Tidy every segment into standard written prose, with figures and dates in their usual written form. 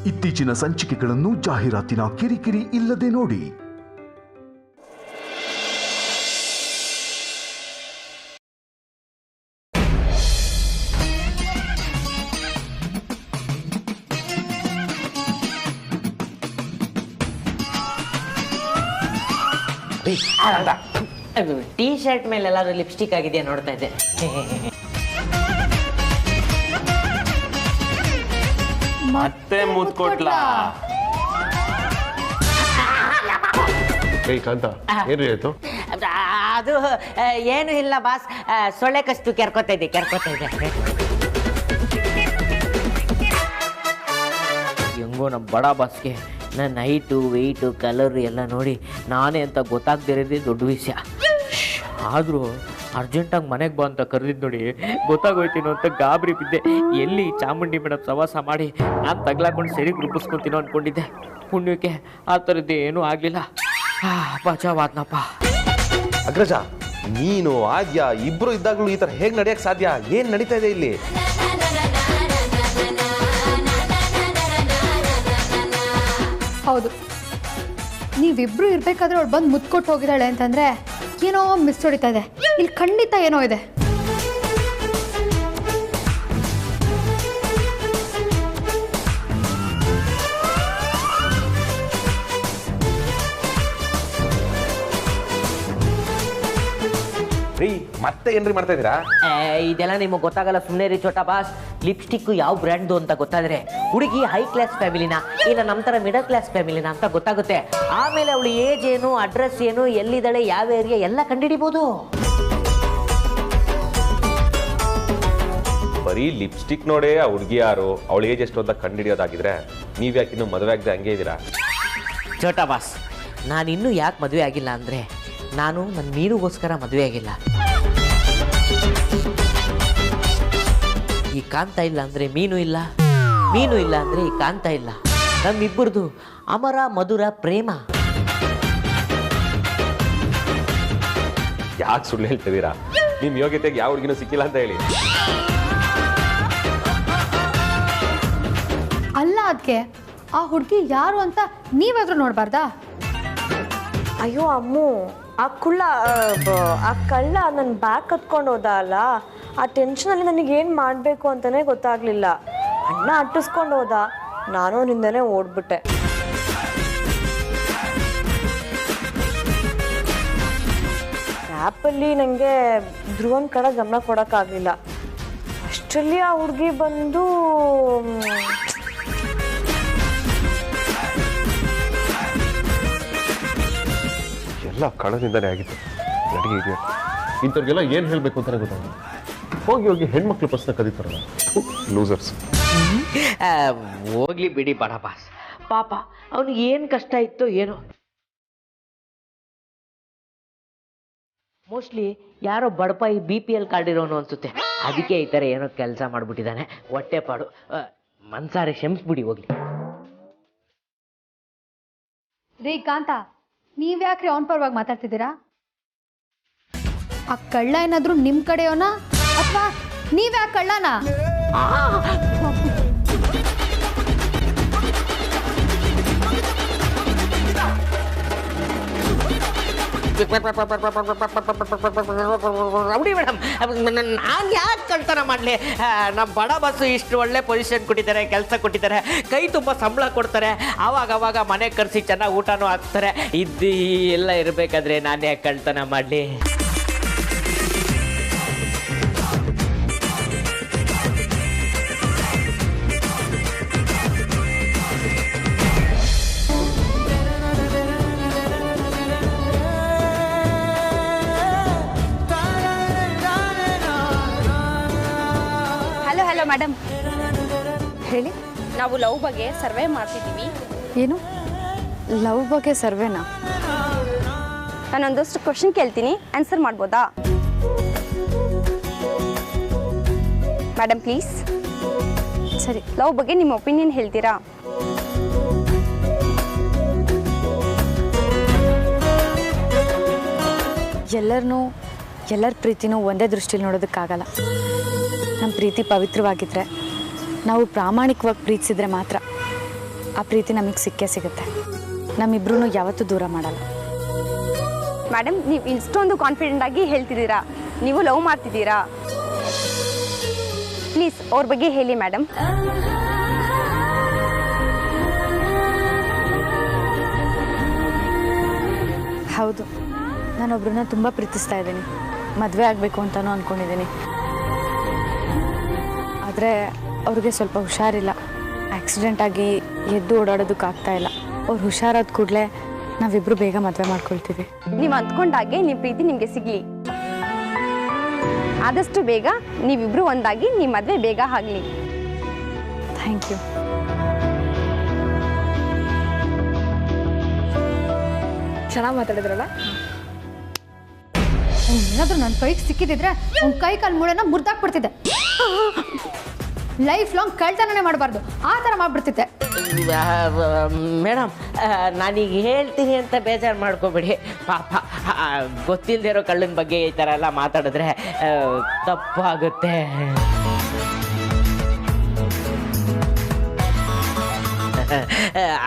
ಇತ್ತೀಚಿನ ಸಂಚಿಕೆಗಳನ್ನು ಜಾಹೀರಾತಿನ ಕಿರಿಕಿರಿ ಇಲ್ಲದೆ ನೋಡಿ. ಟೀ ಶರ್ಟ್ ಮೇಲೆ ಎಲ್ಲಾದ್ರೂ ಲಿಪ್ಸ್ಟಿಕ್ ಆಗಿದೆಯಾ ನೋಡ್ತಾ ಇದ್ದೆ. ಮತ್ತೆ ಮುತ್ಕೊಟ್ಲಾ? ಕಾಂತ ಏನ್ರಿ ಆಯ್ತು? ಅದು ಏನು ಇಲ್ಲ ಬಾಸ್, ಸೊಳ್ಳೆ ಕಸ್ತು ಕೆರ್ಕೋತಾ ಇದ್ದೆ. ಹೆಂಗೋ ನಮ್ಮ ಬಡ ಬಾಸ್ಗೆ ನನ್ನ ಹೈಟು ವೆಯ್ಟು ಕಲರ್ ಎಲ್ಲ ನೋಡಿ ನಾನೇ ಅಂತ ಗೊತ್ತಾಗ್ದಿರೋದೇ ದೊಡ್ಡ ವಿಷಯ. ಆದರೂ ಅರ್ಜೆಂಟಾಗಿ ಮನೆಗೆ ಬಾ ಅಂತ ಕರೆದಿದ್ದು ನೋಡಿ ಗೊತ್ತಾಗೋಯ್ತೀನೋ ಅಂತ ಗಾಬರಿ ಬಿದ್ದೆ. ಎಲ್ಲಿ ಚಾಮುಂಡಿ ಮೇಡಮ್ ಸವಾಸ ಮಾಡಿ ನಾನು ತಗ್ಲಾಕೊಂಡು ಸರಿಗೆ ರೂಪಿಸ್ಕೊತೀನೋ ಅಂದ್ಕೊಂಡಿದ್ದೆ. ಪುಣ್ಯಕ್ಕೆ ಆ ಥರದ್ದು ಏನೂ ಆಗಲಿಲ್ಲ. ಬಚಾವಾದ್ನಪ್ಪ. ಅಗ್ರಜ, ನೀನು ಆದ್ಯಾ ಇಬ್ರು ಇದ್ದಾಗಲೂ ಈ ಥರ ಹೇಗೆ ನಡೆಯಕ್ಕೆ ಸಾಧ್ಯ? ಏನು ನಡೀತಾ ಇದೆ ಇಲ್ಲಿ? ಹೌದು, ನೀವಿಬ್ರು ಇರ್ಬೇಕಾದ್ರೆ ಅವಳು ಬಂದು ಮುತ್ಕೊಟ್ಟು ಹೋಗಿದ್ದಾಳೆ ಅಂತಂದ್ರೆ ಏನೋ ಮಿಸ್ ಹೊಡಿತಾ ಇದೆ. ಇಲ್ಲಿ ಖಂಡಿತ ಏನೋ ಇದೆ. ರೀ, ಮತ್ತೆ ಏನ್ರಿ ಮಾಡ್ತಾ ಇದ್ದೀರಾ? ಇದೆಲ್ಲ ನಿಮಗೆ ಗೊತ್ತಾಗಲ್ಲ, ಸುಮ್ಮನೆ ರೀ ಚೋಟಾ ಬಾಸ್. ಲಿಪ್ಸ್ಟಿಕ್ ಯಾವ ಬ್ರ್ಯಾಂಡ್ದು ಅಂತ ಗೊತ್ತಾದ್ರೆ ಹುಡುಗಿ ಹೈ ಕ್ಲಾಸ್ ಫ್ಯಾಮಿಲಿನ ಇಲ್ಲ ನಮ್ಮ ಥರ ಮಿಡಲ್ ಕ್ಲಾಸ್ ಫ್ಯಾಮಿಲಿನ ಅಂತ ಗೊತ್ತಾಗುತ್ತೆ. ಆಮೇಲೆ ಅವಳು ಏಜ್ ಏನು, ಅಡ್ರೆಸ್ ಏನು, ಎಲ್ಲಿದ್ದಾಳೆ, ಯಾವ ಏರಿಯಾ ಎಲ್ಲ ಕಂಡುಹಿಡಿಬೋದು. ಬರೀ ಲಿಪ್ಸ್ಟಿಕ್ ನೋಡೇ ಆ ಹುಡುಗಿ ಯಾರು, ಅವಳ ಏಜ್ ಎಷ್ಟು ಅಂತ ಕಂಡುಹಿಡಿಯೋದಾಗಿದ್ರೆ ನೀವ್ಯಾಕೆ ಇನ್ನೂ ಮದುವೆ ಆಗದೆ ಹಂಗೆ ಇದ್ದೀರಾ? ಚೋಟಾ ಬಾಸ್, ನಾನಿನ್ನೂ ಯಾಕೆ ಮದುವೆ ಆಗಿಲ್ಲ ಅಂದರೆ ನಾನು ನನ್ನ ಮೀನುಗೋಸ್ಕರ ಮದುವೆ ಆಗಿಲ್ಲ. ಈ ಕಾಂತ ಇಲ್ಲ ಅಂದರೆ ಮೀನು ಇಲ್ಲ, ಮೀನು ಇಲ್ಲ ಅಂದರೆ ಈ ಕಾಂತ ಇಲ್ಲ. ನಮ್ಮಿಬ್ಬರದು ಅಮರ ಮಧುರ ಪ್ರೇಮ. ಯಾಕೆ ಸುಳ್ಳು ಹೇಳ್ತಿದ್ದೀರಾ? ನಿಮ್ಮ ಯೋಗ್ಯತೆಗೆ ಯಾವ ಹುಡುಗಿನೂ ಸಿಕ್ಕಿಲ್ಲ ಅಂತ ಹೇಳಿ. ಅಲ್ಲ, ಅದಕ್ಕೆ ಆ ಹುಡುಗಿ ಯಾರು ಅಂತ ನೀವಾದ್ರೂ ನೋಡಬಾರ್ದಾ? ಅಯ್ಯೋ ಅಮ್ಮು, ಆ ಕಳ್ಳ ನನ್ನ ಬ್ಯಾಗ್ ಕತ್ಕೊಂಡು ಹೋದ ಅಲ್ಲ, ಆ ಟೆನ್ಷನಲ್ಲಿ ನನಗೇನು ಮಾಡಬೇಕು ಅಂತಲೇ ಗೊತ್ತಾಗಲಿಲ್ಲ. ಅಣ್ಣ ಅಟ್ಟಿಸ್ಕೊಂಡು ಹೋದ, ನಾನು ನಿಂದನೇ ಓಡ್ಬಿಟ್ಟೆ. ಆ್ಯಪಲ್ಲಿ ನನಗೆ ಧ್ರುವನ್ ಕಡೆ ಗಮನ ಕೊಡೋಕ್ಕಾಗಲಿಲ್ಲ. ಅಷ್ಟರಲ್ಲಿ ಆ ಹುಡುಗಿ ಬಂದು ಎಲ್ಲ ಕಳದಿಂದನೇ ಆಗಿತ್ತು. ನಡಿಗೆ ಇದೆಯಾ ಇಂಥವ್ರಿಗೆಲ್ಲ ಏನು ಹೇಳಬೇಕು ಅಂತಲೇ ಗೊತ್ತಾಗ. ಹೋಗಿ ಹೆಣ್ಮಕ್ಳು ಪ್ರಶ್ನೆ ಕದೀತಾರಲ್ಲ, ಲೂಸರ್ಸ್. ಹೋಗ್ಲಿ ಬಿಡಿ ಬಡ ಬಾಸ್, ಪಾಪ ಅವನಿಗೆ ಏನು ಕಷ್ಟ ಇತ್ತೋ ಏನೋ. ಮೋಸ್ಟ್ಲಿ ಯಾರೋ ಬಡಪಾಯಿ BPL ಕಾರ್ಡ್ ಇರೋನು ಅನ್ಸುತ್ತೆ, ಅದಕ್ಕೆ ಈ ಥರ ಏನೋ ಕೆಲಸ ಮಾಡಿಬಿಟ್ಟಿದ್ದಾನೆ. ಹೊಟ್ಟೆ ಪಾಡು, ಮನ್ಸಾರೆ ಕ್ಷಮಿಸ್ಬಿಡಿ. ಹೋಗ್ಲಿ ರೀ ಕಾಂತ, ನೀವ್ಯಾಕ್ರಿ ಅವನ ಪರವಾಗಿ ಮಾತಾಡ್ತಿದ್ದೀರಾ? ಆ ಕಳ್ಳ ಏನಾದ್ರೂ ನಿಮ್ಮ ಕಡೆಯೋನಾ ಅಥವಾ ನೀವೇ ಆ ಕಳ್ಳನಾ? ರೌಡಿ ಮೇಡಮ್, ನಾನು ಯಾಕೆ ಕಳ್ತನ ಮಾಡಲಿ? ನಮ್ಮ ಬಡ ಬಸ್ಸು ಇಷ್ಟು ಒಳ್ಳೆ ಪೊಸಿಷನ್ ಕೊಟ್ಟಿದ್ದಾರೆ, ಕೆಲಸ ಕೊಟ್ಟಿದ್ದಾರೆ, ಕೈ ತುಂಬ ಸಂಬಳ ಕೊಡ್ತಾರೆ, ಆವಾಗ ಮನೆಗೆ ಕರೆಸಿ ಚೆನ್ನಾಗಿ ಊಟನೂ ಹಾಕ್ತಾರೆ. ಇದು ಎಲ್ಲ ಇರಬೇಕಾದ್ರೆ ನಾನು ಯಾಕೆ ಕಳ್ತನ ಮಾಡಲಿ? ಹಲೋ ಮೇಡಮ್, ಹೇಳಿ. ನಾವು ಲವ್ ಬಗ್ಗೆ ಸರ್ವೆ ಮಾಡ್ತಿದ್ದೀವಿ. ಏನು ಲವ್ ಬಗ್ಗೆ ಸರ್ವೆನಾ? ನಾನೊಂದಷ್ಟು ಕ್ವಶನ್ ಕೇಳ್ತೀನಿ, ಆನ್ಸರ್ ಮಾಡ್ಬೋದಾ ಮೇಡಮ್? ಪ್ಲೀಸ್. ಸರಿ. ಲವ್ ಬಗ್ಗೆ ನಿಮ್ಮ ಒಪಿನಿಯನ್ ಹೇಳ್ತೀರಾ? ಎಲ್ಲರ ಪ್ರೀತಿನೂ ಒಂದೇ ದೃಷ್ಟಿಲಿ ನೋಡೋದಕ್ಕಾಗಲ್ಲ. ನಮ್ಮ ಪ್ರೀತಿ ಪವಿತ್ರವಾಗಿದ್ದರೆ, ನಾವು ಪ್ರಾಮಾಣಿಕವಾಗಿ ಪ್ರೀತಿಸಿದ್ರೆ ಮಾತ್ರ ಆ ಪ್ರೀತಿ ನಮಗೆ ಸಿಕ್ಕೇ ಸಿಗುತ್ತೆ. ನಮ್ಮಿಬ್ರೂ ಯಾವತ್ತೂ ದೂರ ಮಾಡಲ್ಲ. ಮೇಡಮ್, ನೀವು ಇಷ್ಟೊಂದು ಕಾನ್ಫಿಡೆಂಟ್ ಆಗಿ ಹೇಳ್ತಿದ್ದೀರಾ, ನೀವು ಲವ್ ಮಾಡ್ತಿದ್ದೀರಾ? ಪ್ಲೀಸ್ ಅವ್ರ ಬಗ್ಗೆ ಹೇಳಿ ಮೇಡಮ್. ಹೌದು, ನಾನೊಬ್ಬರನ್ನ ತುಂಬ ಪ್ರೀತಿಸ್ತಾ ಇದ್ದೀನಿ. ಮದುವೆ ಆಗಬೇಕು ಅಂತಲೂ ಅಂದ್ಕೊಂಡಿದ್ದೀನಿ. ಆದರೆ ಅವ್ರಿಗೆ ಸ್ವಲ್ಪ ಹುಷಾರಿಲ್ಲ. ಆಕ್ಸಿಡೆಂಟ್ ಆಗಿ ಎದ್ದು ಓಡಾಡೋದಕ್ಕಾಗ್ತಾ ಇಲ್ಲ. ಅವ್ರು ಹುಷಾರಾದ ಕೂಡಲೇ ನಾವಿಬ್ಬರು ಬೇಗ ಮದುವೆ ಮಾಡ್ಕೊಳ್ತೀವಿ. ನೀವು ಅಂದ್ಕೊಂಡಾಗೆ ನಿಮ್ಮ ಪ್ರೀತಿ ನಿಮಗೆ ಸಿಗಲಿ. ಆದಷ್ಟು ಬೇಗ ನೀವಿಬ್ರು ಒಂದಾಗಿ ನಿಮ್ಮ ಮದುವೆ ಬೇಗ ಆಗಲಿ. Thank you. ಚೆನ್ನಾಗಿ ಮಾತಾಡಿದ್ರಲ್ಲ. ಏನಾದರೂ ನನ್ನ ಕೈಗೆ ಸಿಕ್ಕಿದ್ರೆ ಅವ್ನ ಕೈ ಕಾಲು ಮೂಳೆನ ಮುರಿದಾಕ್ಬಿಡ್ತಿದ್ದೆ. ಲೈಫ್ ಲಾಂಗ್ ಕಳ್ತನನೇ ಮಾಡಬಾರ್ದು, ಆ ಥರ ಮಾಡಿಬಿಡ್ತಿದ್ದೆ. ಮೇಡಮ್, ನಾನೀಗ ಹೇಳ್ತೀನಿ ಅಂತ ಬೇಜಾರು ಮಾಡ್ಕೋಬೇಡಿ. ಪಾಪ ಗೊತ್ತಿಲ್ಲದೆ ಇರೋ ಕಳ್ಳನ ಬಗ್ಗೆ ಈ ಥರ ಎಲ್ಲ ಮಾತಾಡಿದ್ರೆ ತಪ್ಪಾಗುತ್ತೆ.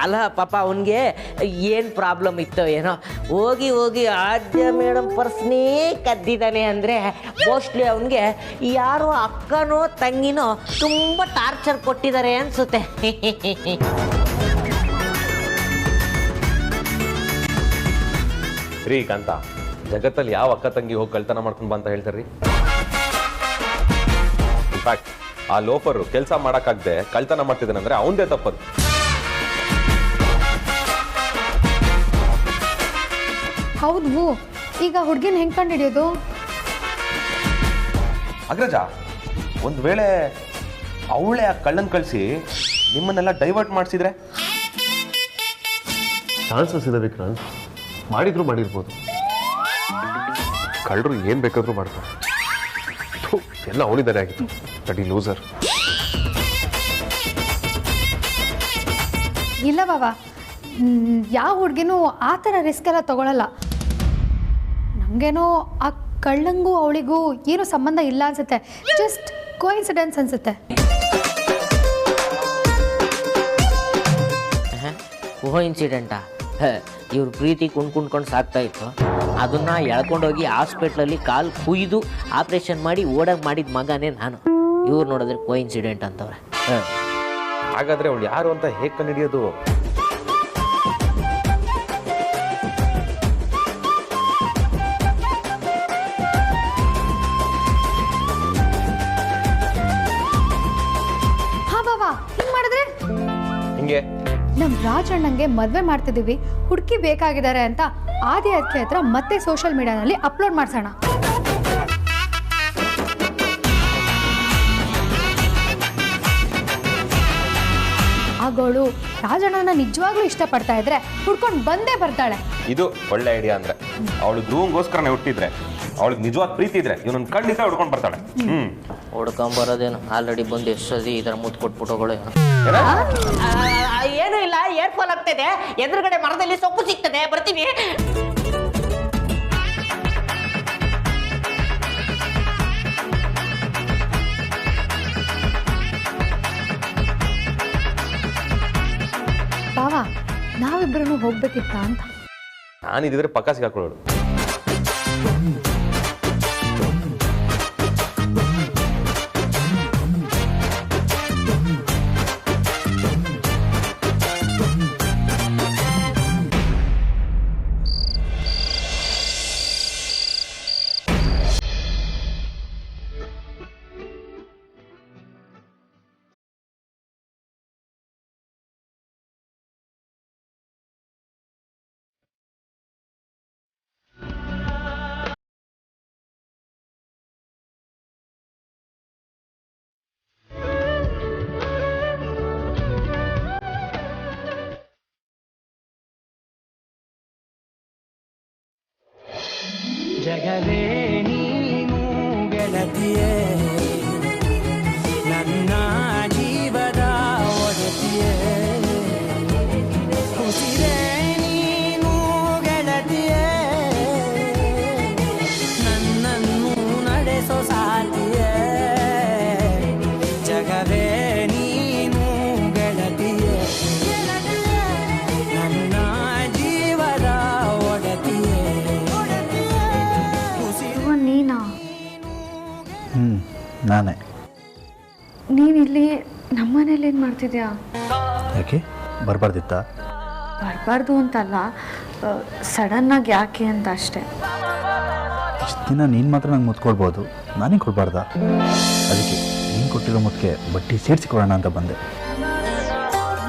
ಅಲ್ಲ ಪಾಪ ಅವನಿಗೆ ಏನು ಪ್ರಾಬ್ಲಮ್ ಇತ್ತೋ ಏನೋ, ಹೋಗಿ ಹೋಗಿ ಆದ್ಯ ಮೇಡಮ್ ಪರ್ಸ್ನೇ ಕದ್ದಿದ್ದಾನೆ ಅಂದರೆ ಮೋಸ್ಟ್ಲಿ ಅವನಿಗೆ ಯಾರೋ ಅಕ್ಕನೋ ತಂಗಿನೋ ತುಂಬ ಟಾರ್ಚರ್ ಕೊಟ್ಟಿದ್ದಾರೆ ಅನಿಸುತ್ತೆ. ರೀ ಕಾಂತ, ಜಗತ್ತಲ್ಲಿ ಯಾವ ಅಕ್ಕ ತಂಗಿ ಹೋಗಿ ಕಳ್ತನ ಮಾಡ್ಕೊಂಡು ಬಂತ ಹೇಳ್ತಾರ್ರಿ? ಇನ್ಫ್ಯಾಕ್ಟ್ ಆ ಲೋಫರು ಕೆಲಸ ಮಾಡೋಕ್ಕಾಗದೆ ಕಳ್ತನ ಮಾಡ್ತಿದ್ದಾನಂದ್ರೆ ಅವನದೇ ತಪ್ಪದು. ಹೌದು, ಈಗ ಹುಡುಗಿನ ಹೆಂಗೆ ಕಂಡು ಹಿಡಿಯೋದು? ಅಗ್ರಜ, ಒಂದು ವೇಳೆ ಅವಳೇ ಆ ಕಳ್ಳನ್ ಕಳಿಸಿ ನಿಮ್ಮನ್ನೆಲ್ಲ ಡೈವರ್ಟ್ ಮಾಡಿಸಿದ್ರೆ? ಚಾನ್ಸಸ್ ಇದೆ ವಿಕ್ರಾಂತ್, ಮಾಡಿದ್ರು ಮಾಡಿರ್ಬೋದು. ಕಳ್ಳರು ಏನ್ ಬೇಕಾದ್ರೂ ಮಾಡ್ತಾರೆ. ಎಲ್ಲ ಅವನಿದ್ದಾನೆ ಆಗಿತ್ತು, ತಡಿ ಲೂಸರ್. ಇಲ್ಲ ಬಾಬಾ, ಯಾವ ಹುಡುಗಿನೂ ಆ ಥರ ರಿಸ್ಕ್ ಎಲ್ಲ ತಗೊಳ್ಳಲ್ಲ. ನಮಗೇನೋ ಆ ಕಳ್ಳಂಗೂ ಅವಳಿಗೂ ಏನೂ ಸಂಬಂಧ ಇಲ್ಲ ಅನ್ಸುತ್ತೆ. ಜಸ್ಟ್ ಕೋಇನ್ಸಿಡೆನ್ಸ್ ಅನ್ಸುತ್ತೆ. ಕೋಇನ್ಸಿಡೆಂಟಾ? ಇವ್ರ ಪ್ರೀತಿ ಕುಣ್ಕೊಂಡು ಸಾಕ್ತಾ ಇತ್ತು. ಅದನ್ನು ಎಳ್ಕೊಂಡೋಗಿ ಹಾಸ್ಪಿಟ್ಲಲ್ಲಿ ಕಾಲು ಕುಯ್ದು ಆಪ್ರೇಷನ್ ಮಾಡಿ ಓಡಾಗಿ ಮಾಡಿದ ಮಗನೇ ನಾನು. ಇವ್ರು ನೋಡಿದ್ರೆ ಕೋಇನ್ಸಿಡೆಂಟ್ ಅಂತವ್ರೆ. ಹಾಗಾದ್ರೆ ಅವಳು ಯಾರು ಅಂತ ಹೇಗೆ ಕಂಡುಹಿಡಿಯೋದು? ಹಾ ಬಾಬಾ, ಹಿಂಗೆ ಮಾಡಿದ್ರೆ ಹಿಂಗೆ ನಮ್ಮ ರಾಜಣ್ಣಂಗೆ ಮದುವೆ ಮಾಡ್ತಿದ್ದೀವಿ, ಹುಡುಕಿ ಬೇಕಾಗಿದ್ದಾರೆ ಅಂತ ಆದಿ ಅದಕ್ಕೆ ಹತ್ರ ಮತ್ತೆ ಸೋಷಿಯಲ್ ಮೀಡಿಯಾನಲ್ಲಿ ಅಪ್ಲೋಡ್ ಮಾಡ್ಸೋಣ. ಆಗೋಳು ರಾಜಣ್ಣನ ನಿಜವಾಗ್ಲೂ ಇಷ್ಟಪಡ್ತಾ ಇದ್ರೆ ಹುಡ್ಕೊಂಡು ಬಂದೇ ಬರ್ತಾಳೆ. ಇದು ಒಳ್ಳೆ ಐಡಿಯಾ. ಅಂದ್ರೆ ಅವಳು ಧ್ರುವಂಗೋಸ್ಕರನೇ ಹುಟ್ಟಿದ್ರೆ, ಅವಳಿಗೆ ನಿಜವಾದ ಪ್ರೀತಿ ಇದ್ರೆ ಇವನೊಂದು ಖಂಡಿತ ಹುಡ್ಕೊಂಡು ಬರ್ತಾಳೆ. ಹುಡ್ಕೊಂಬರೋದೇನು, ಆಲ್ರೆಡಿ ಬಂದು ಎಷ್ಟು ಸತಿ ಈ ಥರ ಮುತ್ತು ಕೊಟ್ಬಿಟ್ಟೋಗಳು. ಏನೂ ಇಲ್ಲ, ಏರ್ ಫಾಲ್ ಆಗ್ತದೆ. ಎದುರುಗಡೆ ಮರದಲ್ಲಿ ಸೊಪ್ಪು ಸಿಗ್ತದೆ, ಬರ್ತೀನಿ. ಬಾವಾ, ನಾವಿಬ್ಬರೂ ಹೋಗ್ಬೇಕಿತ್ತ ಅಂತ. ನಾನಿದ್ರೆ ಪಕ್ಕ ಸಿಗಾಕೊಳ್ಳೋಳು. ಜಗವೇ ನೀನು ಗೆಳತಿಯೇ, ನನ್ನ ಜೀವದ ಒಡತಿಯೇ. ಉಸಿರೇ ನೀನು ಗೆಳತಿಯೇ, ನನ್ನನ್ನು ನಡೆಸೋ ಸಾತಿಯೇ. ಜಗವೇ ನೀನು ಗೆಳತಿಯೇ. ನಾನೇ. ನೀನಿಲ್ಲಿ ನಮ್ಮನೇಲಿ ಏನು ಮಾಡ್ತಿದ್ಯಾ? ಯಾಕೆ ಬರಬಾರ್ದಿತ್ತಾ? ಬರಬಾರ್ದು ಅಂತಲ್ಲ, ಸಡನ್ನಾಗಿ ಯಾಕೆ ಅಂತ ಅಷ್ಟೆ. ಇಷ್ಟು ದಿನ ನೀನು ಮಾತ್ರ ನಂಗೆ ಮುತ್ಕೊಳ್ಬೋದು, ನಾನೇ ಕೊಡಬಾರ್ದಾ? ಅದಕ್ಕೆ ನೀನು ಕೊಟ್ಟಿರೋ ಮುತ್ತಿಗೆ ಬಟ್ಟೆ ಸೇರಿಸಿಕೊಳ್ಳೋಣ ಅಂತ ಬಂದೆ.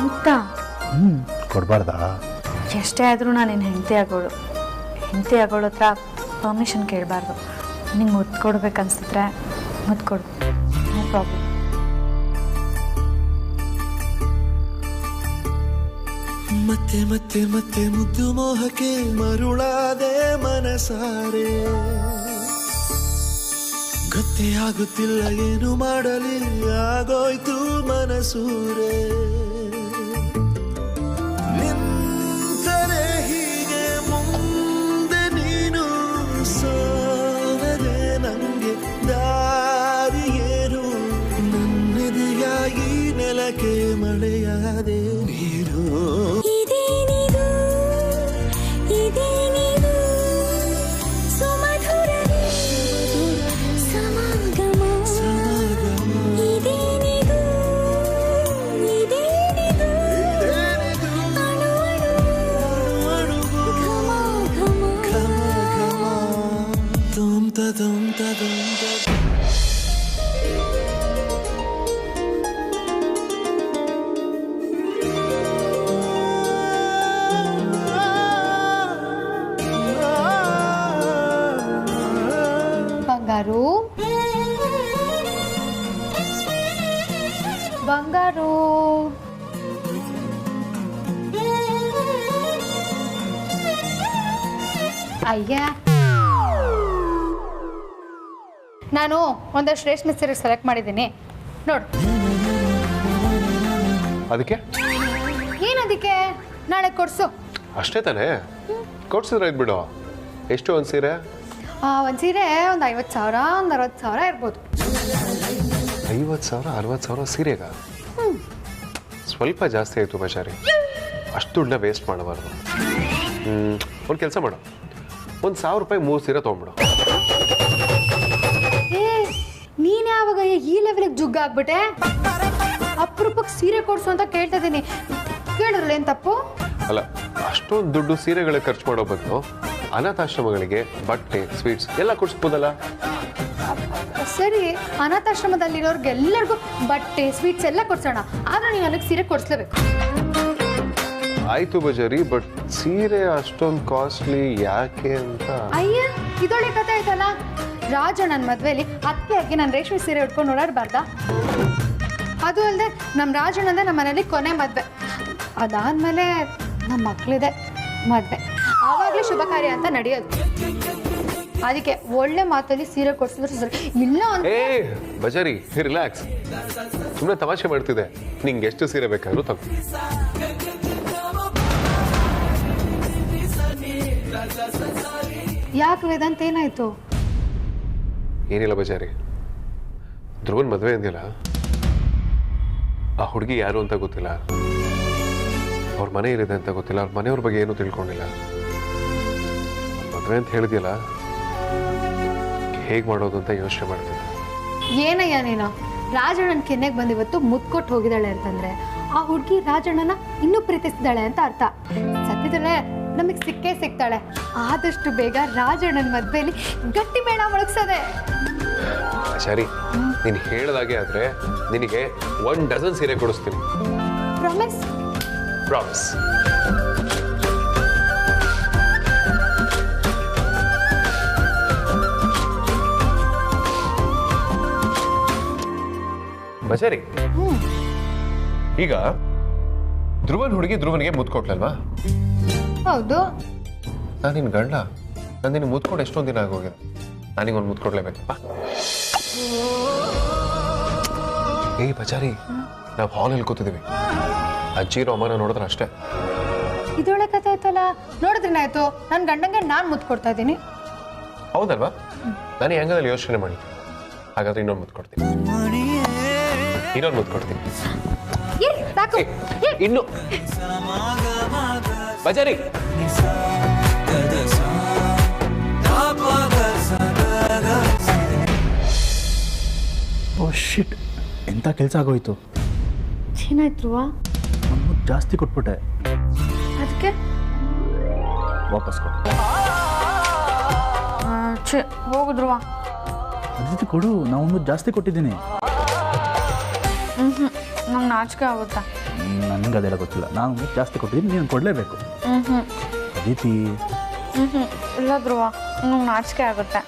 ಮುತ್ತಾ? ಕೊಡಬಾರ್ದಾ? ಎಷ್ಟೇ ಆದರೂ ನಾನು ನಿನ್ನ ಹೆಂಡತಿ ಆಗೋಳು ಹತ್ರ ಪರ್ಮಿಷನ್ ಕೇಳಬಾರ್ದು. ನಿಂಗೆ ಮುತ್ತು ಕೊಡ್ಬೇಕನ್ಸಿದ್ರೆ ಮುತ್ತು ಕೊಡು, ನೋ ಪ್ರಾಬ್ಲಮ್. ಮತ್ತೆ ಮತ್ತೆ ಮತ್ತೆ ಮುದ್ದು ಮೋಹಕ್ಕೆ ಮರುಳಾದೆ ಮನಸಾರೆ, ಗೊತ್ತೇ ಆಗುತ್ತಿಲ್ಲ ಏನು ಮಾಡಲಿ, ಆಗೋಯ್ತು ಮನಸೂರೆ. ನಿಂತರೆ ಹೀಗೆ ಮುಂದೆ ನೀನು, ಸೋನದೆ ನಂಗೆ ದಾರಿಯೇನು, ನನ್ನೆದೆಯಾಗಿ ನೆಲಕ್ಕೆ ಮಳೆಯಾದೆ ನೀರು. ಬಂಗಾರು, ಬಂಗಾರು, ಅಯ್ಯ, ನಾನು ಒಂದಷ್ಟು ರೇಷ್ಮೆ ಸೀರೆ ಸೆಲೆಕ್ಟ್ ಮಾಡಿದ್ದೀನಿ ನೋಡು. ಅದಕ್ಕೆ ಏನದಕ್ಕೆ? ನಾಳೆ ಕೊಡ್ಸು. ಅಷ್ಟೇ ತಾನೇ, ಕೊಡ್ಸಿದ್ರೆ ಆಯ್ತು ಬಿಡು. ಎಷ್ಟು ಒಂದು ಸೀರೆ? ಒಂದು ಸೀರೆ ಒಂದು 50,000, ಒಂದು 60,000 ಇರ್ಬೋದು. 50,000 60,000 ಸೀರೆಗ? ಸ್ವಲ್ಪ ಜಾಸ್ತಿ ಆಯಿತು ಬಚಾರಿ. ಅಷ್ಟು ದುಡ್ಡನ್ನ ವೇಸ್ಟ್ ಮಾಡಬಾರ್ದು. ಒಂದು ಕೆಲಸ ಮಾಡು, ಒಂದು 1,000 ರೂಪಾಯಿ 3 ಸೀರೆ ತೊಗೊಂಬಿಡು. ನೀನು ಯಾವಾಗ ಈ ಲೆವೆಲಿಗೆ ಜುಗ್ಗ ಆಗ್ಬಿಟ್ಟೆ? ಅಪರೂಪಕ್ಕೆ ಸೀರೆ ಕೊಡ್ಸು ಅಂತ ಕೇಳ್ತಾ ಇದ್ದೀನಿ, ಕೇಳಿದ್ರಲ್ಲ ಏನು ತಪ್ಪು? ಅಲ್ಲ, ಅಷ್ಟೊಂದು ದುಡ್ಡು ಸೀರೆಗಳಿಗೆ ಖರ್ಚು ಮಾಡೋ ಬದಲು ಅನಾಥಾಶ್ರಮಗಳಿಗೆ ಬಟ್ಟೆ ಸ್ವೀಟ್ಸ್ ಎಲ್ಲ ಕೊಡಿಸ್ಬೋದಲ್ಲ? ಸರಿ, ಅನಾಥಾಶ್ರಮದಲ್ಲಿರೋರ್ಗೆಲ್ಲರಿಗೂ ಬಟ್ಟೆ ಸ್ವೀಟ್ಸ್ ಎಲ್ಲ ಕೊಡ್ಸೋಣ, ಆದ್ರೆ ನೀವು ನನಗೆ ಸೀರೆ ಕೊಡಿಸ್ಲೇಬೇಕು. ಆಯ್ತು ಬಜಾರಿ, ಬಟ್ ಸೀರೆ ಅಷ್ಟೊಂದು ಕಾಸ್ಟ್ಲಿ ಯಾಕೆ ಅಂತ. ಅಯ್ಯ, ಇದೊಳ್ಳೆ ಕಥೆ ಆಯ್ತಲ್ಲ. ರಾಜಣ್ಣನ ಮದ್ವೆಲಿ ಅತ್ತೆಯಾಗಿ ನಾನು ರೇಷ್ಮೆ ಸೀರೆ ಉಟ್ಕೊಂಡು ಓಡಾಡಬಾರ್ದಾ? ಅದು ಅಲ್ಲದೆ ನಮ್ಮ ರಾಜಣ್ಣಂದೆ ನಮ್ಮ ಮನೇಲಿ ಕೊನೆ ಮದ್ವೆ, ಅದಾದ್ಮೇಲೆ ನಮ್ಮ ಮಕ್ಕಳಿದೆ ಮದ್ವೆ, ಆವಾಗಲೇ ಶುಭ ಕಾರ್ಯ ಅಂತ ನಡೆಯೋದು. ಅದಕ್ಕೆ ಒಳ್ಳೆ ಮಾತಲ್ಲಿ ಸೀರೆ ಕೊಡ್ಸಿದ್ರೆ ಸರಿ. ಇಲ್ಲ ಏ ಬಜಾರಿ, ರಿಲ್ಯಾಕ್ಸ್, ಸುಮ್ಮನೆ ತಮಾಷೆ ಮಾಡ್ತಿದೆ. ನಿಂಗೆ ಎಷ್ಟು ಸೀರೆ ಬೇಕಾದ್ರೂ ತಗೋ. ಯಾಕೆ ವೇದಾಂತ, ಏನಾಯ್ತು? ಏನಿಲ್ಲ ಬಜಾರಿ, ಧ್ರುವನ್ ಮದುವೆ ಅಂದಿಲ್ಲ, ಆ ಹುಡುಗಿ ಯಾರು ಅಂತ ಗೊತ್ತಿಲ್ಲ, ಅವ್ರ ಮನೆ ಇರಿದೆ ಅಂತ ಗೊತ್ತಿಲ್ಲ, ಅವ್ರ ಮನೆಯವ್ರ ಬಗ್ಗೆ ಏನೂ ತಿಳ್ಕೊಂಡಿಲ್ಲ. ಮದುವೆ ಅಂತ ಹೇಳಿದ್ಯಲ್ಲ, ಹೇಗೆ ಮಾಡೋದು ಅಂತ ಯೋಚನೆ ಮಾಡ್ತೀನಿ. ಏನಯ್ಯ ನೀನು? ರಾಜಣ್ಣನ ಕೆನ್ನೆಗೆ ಬಂದಿವತ್ತು ಮುತ್ಕೊಟ್ಟು ಹೋಗಿದ್ದಾಳೆ ಅಂತಂದ್ರೆ ಆ ಹುಡುಗಿ ರಾಜಣ್ಣನ ಇನ್ನೂ ಪ್ರೀತಿಸಿದಾಳೆ ಅಂತ ಅರ್ಥ. ಸದ್ಯದಲ್ಲೇ ನಮಗೆ ಸಿಕ್ಕೇ ಸಿಗ್ತಾಳೆ. ಆದಷ್ಟು ಬೇಗ ರಾಜಣ್ಣನ ಮದ್ವೆಲಿ ಗಟ್ಟಿ ಮೇಳ ಮೊಳಗ್ಸದೆ. ಸರಿ, ನೀನು ಹೇಳ್ದಾಗೆ ಆದ್ರೆ ನಿನಗೆ 1 ಡಜನ್ ಸೀರೆ ಕೊಡಿಸ್ತೀನಿ. ಪ್ರಾಮಿಸ್? ಪ್ರಾಮಿಸ್. ಬಜಾರಿ, ಈಗ ಧ್ರುವನ್ ಹುಡುಗಿ ಧ್ರುವನಿಗೆ ಮುತ್ತು ಕೊಟ್ಲಲ್ವಾ? ಹೌದು. ನಾನು ನಿನ್ನ ಗಂಡ, ನಾನು ನಿನ್ನ ಮುತ್ತು ಕೊಟ್ಟು ಎಷ್ಟೊಂದು ದಿನ ಆಗೋಗಿದೆ. ನಾನಿಗೊಂದು ಮುತ್ತು ಕೊಡ್ಲೇಬೇಕಪ್ಪ. ಏ ಬಜಾರಿ, ನಾವು ಹಾಲಲ್ಲಿ ಕೂತಿದ್ದೀವಿ, ಅಜ್ಜಿರೋ ಅಮ್ಮನ ನೋಡಿದ್ರೆ ಅಷ್ಟೇ. ಇದೊಳ್ಳೆ ಕಥೆ ಆಯ್ತಲ್ಲ. ನೋಡಿದ್ರೇನಾಯ್ತು, ನನ್ನ ಗಂಡಂಗೆ ನಾನು ಮುತ್ತು ಕೊಡ್ತಾ ಇದ್ದೀನಿ. ಹೌದಲ್ವಾ? ನಾನು ಈ ಅಂಗದಲ್ಲಿ ಯೋಚನೆ ಮಾಡಿ. ಹಾಗಾದ್ರೆ ಇನ್ನೊಂದು ಮುತ್ತು ಕೊಡ್ತೀನಿ, ಇನ್ನೊಂದು ಮುತ್ತು ಕೊಡ್ತೀನಿ. ಇನ್ನು ಬಜಾರಿ, ಓ ಶಿಟ್, ಎಂಥ ಕೆಲಸ ಆಗೋಯ್ತು. ಏನಾಯ್ತು ಧ್ರುವ? ನಾನು ಜಾಸ್ತಿ ಕೊಟ್ಬಿಟ್ಟೆ. ಅದಕ್ಕೆ ವಾಪಸ್ ಕೊಡು. ಛೇ, ಹೋಗು ಧ್ರುವ. ಅದಿತಿ ಕೊಡು, ನಾನು ಜಾಸ್ತಿ ಕೊಟ್ಟಿದ್ದೀನಿ. ನಂಗೆ ನಾಚಿಕೆ ಆಗುತ್ತಾ? ನನಗೆ ಅದೆಲ್ಲ ಗೊತ್ತಿಲ್ಲ. ನಾನು ಜಾಸ್ತಿ ಕೊಟ್ಟಿದ್ದೀನಿ, ನೀನು ಕೊಡಲೇಬೇಕು. ಅದಿತಿ. ಇಲ್ಲ ಧ್ರುವ, ನಂಗೆ ನಾಚಿಕೆ ಆಗುತ್ತೆ.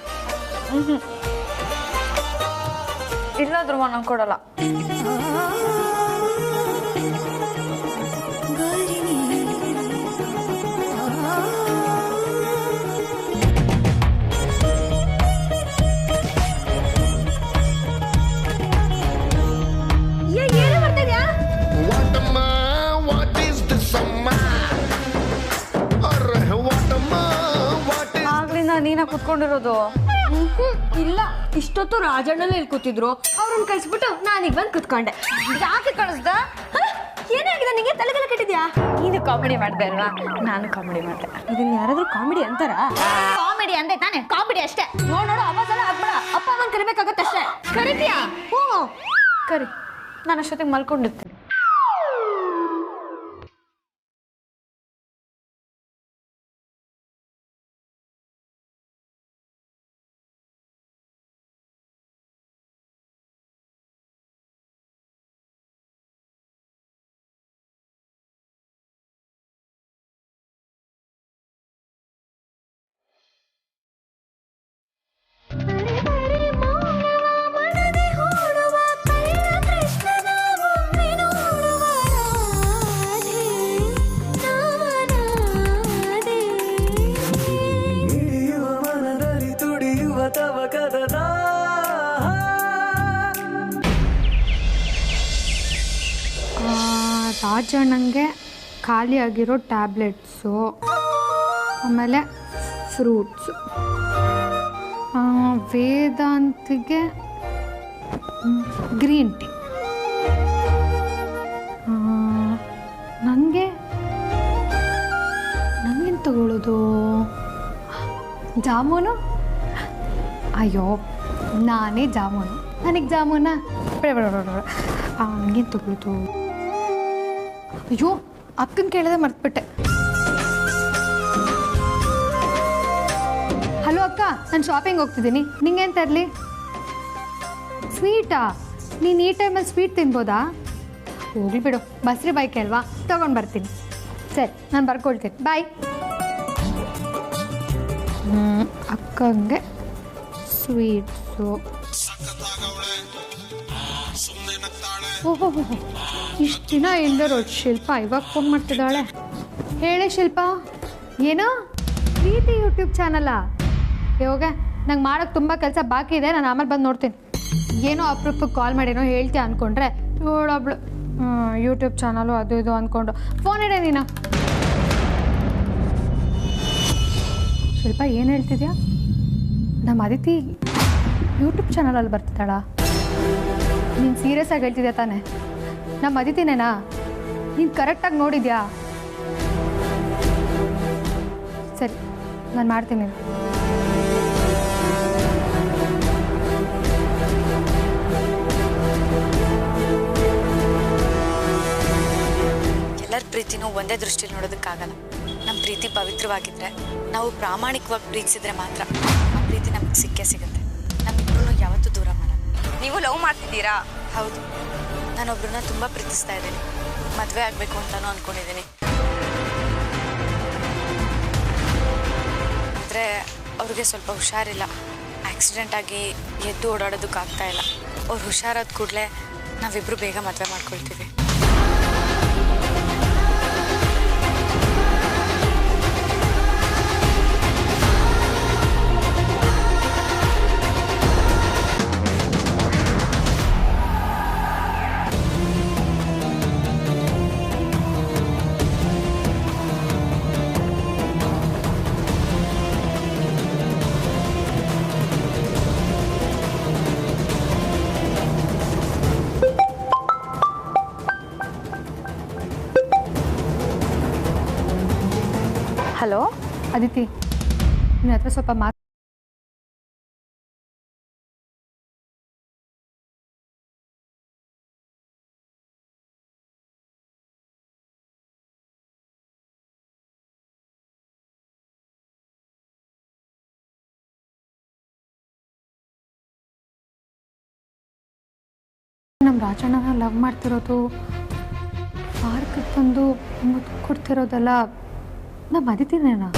ಇಲ್ಲ ಧ್ರುವ, ನಂಗೆ ಕೊಡಲ್ಲ. ಆಗ್ಲಿಂದ ನೀನ ಕುತ್ಕೊಂಡಿರೋದು? ಇಲ್ಲ, ಇಷ್ಟೊತ್ತು ರಾಜಣ್ಣನ ಇಲ್ಲಿ ಕೂತಿದ್ರು, ಅವ್ರನ್ನ ಕಳಿಸ್ಬಿಟ್ಟು ನಾನೀಗ ಬಂದು ಕುತ್ಕೊಂಡೆ. ಯಾಕೆ ಕಳಿಸ್ದ? ಏನಾಗಿದೆ ನಿಂಗೆ? ತಲೆಗೆಲ್ಲ ಕೆಟ್ಟಿದ್ಯಾ? ನೀನು ಕಾಮಿಡಿ ಮಾಡ್ದೆ ಅಲ್ವಾ? ನಾನು ಕಾಮಿಡಿ ಮಾಡಿದೆ. ಇದನ್ನ ಯಾರಾದ್ರೂ ಕಾಮಿಡಿ ಅಂತಾರ? ಕಾಮಿಡಿ ಅಂದೆ ತಾನೆ, ಕಾಮಿಡಿ ಅಷ್ಟೇ. ನೋಡು ಅಪ್ಪ ಸಲ ಆಗ್ಬೇಡ, ಅಪ್ಪ ಅಮ್ಮನ ಕರಿಬೇಕಾಗತ್ತಷ್ಟೇ. ಕರಿತೀಯಾ? ಹ್ಞೂ ಕರಿ, ನಾನು ಅಷ್ಟೊತ್ತಿಗೆ ಮಲ್ಕೊಂಡಿರ್ತೀನಿ. ರಾಜಣ್ಣಂಗೆ ಖಾಲಿಯಾಗಿರೋ ಟ್ಯಾಬ್ಲೆಟ್ಸು, ಆಮೇಲೆ ಫ್ರೂಟ್ಸು, ವೇದಾಂತಿಗೆ ಗ್ರೀನ್ ಟೀ, ನನಗೆ ನನಗೇನು ತಗೊಳ್ಳೋದು? ಜಾಮೂನು? ಅಯ್ಯೋ, ನಾನೇ ಜಾಮೂನು, ನನಗೆ ಜಾಮೂನ ಬೇಡ ಬೇಡ ಬೇಡ ಬೇಡ. ನನಗೇನು ತಗೊಳ್ಳೋದು? ಅಯ್ಯೋ, ಅಕ್ಕನ ಕೇಳದೆ ಮರ್ತ್ಬಿಟ್ಟೆ. ಹಲೋ ಅಕ್ಕ, ನಾನು ಶಾಪಿಂಗ್ ಹೋಗ್ತಿದ್ದೀನಿ, ನಿಂಗೇನು ತರಲಿ? ಸ್ವೀಟಾ? ನೀನು ಈ ಟೈಮಲ್ಲಿ ಸ್ವೀಟ್ ತಿನ್ಬೋದಾ? ಹೋಗ್ಲಿ ಬಿಡು, ಬಸ್ರಿ ಬೈಕ್ ಅಲ್ವಾ, ತೊಗೊಂಡು ಬರ್ತೀನಿ. ಸರಿ, ನಾನು ಬರ್ಕೊಳ್ತೀನಿ, ಬಾಯ್. ಅಕ್ಕಂಗೆ ಸ್ವೀಟ್ಸು. ಓಹೋ, ಇಷ್ಟು ದಿನ ಇಲ್ದಿರೋ ಶಿಲ್ಪ ಇವಾಗ ಫೋನ್ ಮಾಡ್ತಿದ್ದಾಳೆ. ಹೇಳಿ ಶಿಲ್ಪ, ಏನೋ ಪ್ರೀತಿ ಯೂಟ್ಯೂಬ್ ಚಾನಲ್ಲಾ? ಹೋಗೆ, ನಂಗೆ ಮಾಡೋಕ್ಕೆ ತುಂಬ ಕೆಲಸ ಬಾಕಿ ಇದೆ, ನಾನು ಆಮೇಲೆ ಬಂದು ನೋಡ್ತೀನಿ. ಏನೋ ಅಪ್ರೂಪಕ್ಕೆ ಕಾಲ್ ಮಾಡೇನೋ ಹೇಳ್ತೀಯ ಅಂದ್ಕೊಂಡ್ರೆ ಇವಳೊಬ್ಳು ಯೂಟ್ಯೂಬ್ ಚಾನಲು ಅದು ಇದು ಅಂದ್ಕೊಂಡು ಫೋನ್ ಇಡೆ ನೀನು. ಶಿಲ್ಪ, ಏನು ಹೇಳ್ತಿದ್ಯಾ? ನಮ್ಮ ಅದಿತಿ ಯೂಟ್ಯೂಬ್ ಚಾನಲಲ್ಲಿ ಬರ್ತಿದ್ದಾಳಾ? ನೀನು ಸೀರಿಯಸ್ ಆಗಿ ಹೇಳ್ತಿದ್ಯಾ ತಾನೆ? ನಮ್ಮ ಅದಿತಿನೇನಾ? ನೀನು ಕರೆಕ್ಟಾಗಿ ನೋಡಿದ್ಯಾ? ಸರಿ, ನಾನು ಮಾಡ್ತೀನಿ. ಎಲ್ಲರ ಪ್ರೀತಿನೂ ಒಂದೇ ದೃಷ್ಟಿಲಿ ನೋಡೋದಕ್ಕಾಗಲ್ಲ. ನಮ್ಮ ಪ್ರೀತಿ ಪವಿತ್ರವಾಗಿದ್ದರೆ, ನಾವು ಪ್ರಾಮಾಣಿಕವಾಗಿ ಪ್ರೀತಿಸಿದ್ರೆ ಮಾತ್ರ ಆ ಪ್ರೀತಿ ನಮಗೆ ಸಿಕ್ಕೇ ಸಿಗುತ್ತೆ. ನಮ್ಮಿಬ್ಬರೂ ಯಾವತ್ತೂ ದೂರ ಮಾಡಲ್ಲ. ನೀವು ಲವ್ ಮಾಡ್ತಿದ್ದೀರಾ? ಹೌದು, ನಾನೊಬ್ಬರನ್ನ ತುಂಬ ಪ್ರೀತಿಸ್ತಾ ಇದ್ದೀನಿ. ಮದುವೆ ಆಗಬೇಕು ಅಂತಾನೂ ಅಂದ್ಕೊಂಡಿದ್ದೀನಿ. ಆದರೆ ಅವ್ರಿಗೆ ಸ್ವಲ್ಪ ಹುಷಾರಿಲ್ಲ. ಆಕ್ಸಿಡೆಂಟ್ ಆಗಿ ಎದ್ದು ಓಡಾಡೋದಕ್ಕಾಗ್ತಾ ಇಲ್ಲ. ಅವ್ರು ಹುಷಾರಾದ ಕೂಡಲೇ ನಾವಿಬ್ಬರು ಬೇಗ ಮದುವೆ ಮಾಡ್ಕೊಳ್ತೀವಿ. ಹಲೋ ಅದಿತಿ, ನಿನ್ನ ಹತ್ರ ಸ್ವಲ್ಪ ರಾಜಣ್ಣನ ಲವ್ ಮಾಡ್ತಿರೋದು ಪಾರ್ಕಿಗೆ ತಂದು ಮುತ್ತು ಕೊಡ್ತಿರೋದೆಲ್ಲ ನಮ್ಮ ಅದಿತಿನೇನಾ?